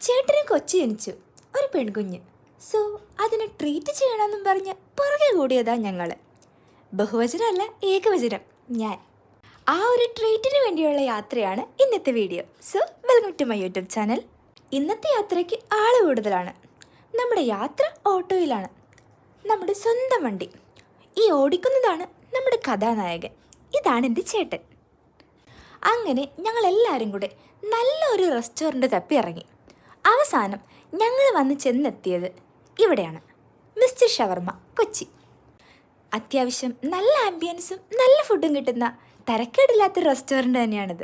ചേട്ടന് കൊച്ചു ജനിച്ചു, ഒരു പെൺകുഞ്ഞ്. സോ അതിനെ ട്രീറ്റ് ചെയ്യണമെന്നും പറഞ്ഞ് പുറകെ കൂടിയതാ ഞങ്ങൾ. ബഹുവചനമല്ല, ഏകവചനം, ഞാൻ. ആ ഒരു ട്രീറ്റിന് വേണ്ടിയുള്ള യാത്രയാണ് ഇന്നത്തെ video. So welcome to my YouTube channel. ഇന്നത്തെ യാത്രയ്ക്ക് ആൾ കൂടുതലാണ്. നമ്മുടെ യാത്ര ഓട്ടോയിലാണ്, നമ്മുടെ സ്വന്തം വണ്ടി. ഈ ഓടിക്കുന്നതാണ് നമ്മുടെ കഥാനായകൻ. ഇതാണ് എൻ്റെ ചേട്ടൻ. അങ്ങനെ ഞങ്ങളെല്ലാവരും കൂടെ നല്ലൊരു റെസ്റ്റോറൻറ്റ് തപ്പി ഇറങ്ങി. അവസാനം ഞങ്ങൾ വന്ന് ചെന്നെത്തിയത് ഇവിടെയാണ്, മിസ്റ്റർ ഷവർമ്മ, കൊച്ചി. അത്യാവശ്യം നല്ല ആംബിയൻസും നല്ല ഫുഡും കിട്ടുന്ന തരക്കേടില്ലാത്തൊരു റെസ്റ്റോറൻറ്റ് തന്നെയാണിത്.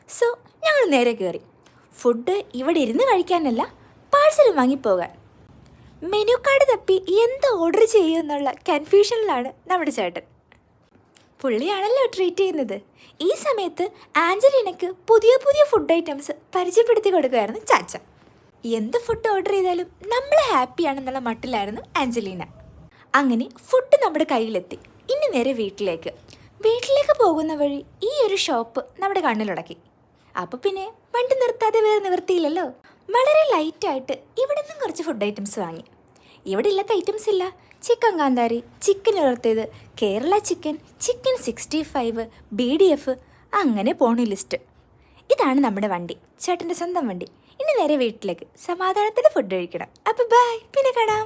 സോ ഞങ്ങൾ നേരെ കയറി. ഫുഡ് ഇവിടെ ഇരുന്ന് കഴിക്കാനല്ല, പാഴ്സൽ വാങ്ങിപ്പോകാൻ. മെനു കാർഡ് തപ്പി എന്ത് ഓർഡർ ചെയ്യുമെന്നുള്ള കൺഫ്യൂഷനിലാണ് നമ്മുടെ ചേട്ടൻ. പുള്ളിയാണല്ലോ ട്രീറ്റ് ചെയ്യുന്നത്. ഈ സമയത്ത് ആഞ്ചലീനയ്ക്ക് പുതിയ പുതിയ ഫുഡ് ഐറ്റംസ് പരിചയപ്പെടുത്തി കൊടുക്കുകയായിരുന്നു ചാച്ച. എന്ത് ഫുഡ് ഓർഡർ ചെയ്താലും നമ്മൾ ഹാപ്പിയാണെന്നുള്ള മട്ടിലായിരുന്നു ആഞ്ചലീന. അങ്ങനെ ഫുഡ് നമ്മുടെ കയ്യിലെത്തി. ഇനി നേരെ വീട്ടിലേക്ക് പോകുന്ന വഴി ഈ ഒരു ഷോപ്പ് നമ്മുടെ കണ്ണിലുടക്കി. അപ്പോൾ പിന്നെ വണ്ടി നിർത്താതെ വേറെ നിവൃത്തിയില്ലല്ലോ. വളരെ ലൈറ്റായിട്ട് ഇവിടെ നിന്നും കുറച്ച് ഫുഡ് ഐറ്റംസ് വാങ്ങി. ഇവിടെ ഇല്ലാത്ത ഐറ്റംസ് ഇല്ല. ചിക്കൻ കാന്താരി, ചിക്കൻ ഉലർത്തിയത്, കേരള ചിക്കൻ, ചിക്കൻ 65, BDF, അങ്ങനെ പോണ ലിസ്റ്റ്. ഇതാണ് നമ്മുടെ വണ്ടി, ചേട്ടൻ്റെ സ്വന്തം വണ്ടി. ഇനി നേരെ വീട്ടിലേക്ക് സമാധാനത്തിൽ ഫുഡ് കഴിക്കണം. അപ്പോൾ ബൈ, പിന്നെ കാണാം.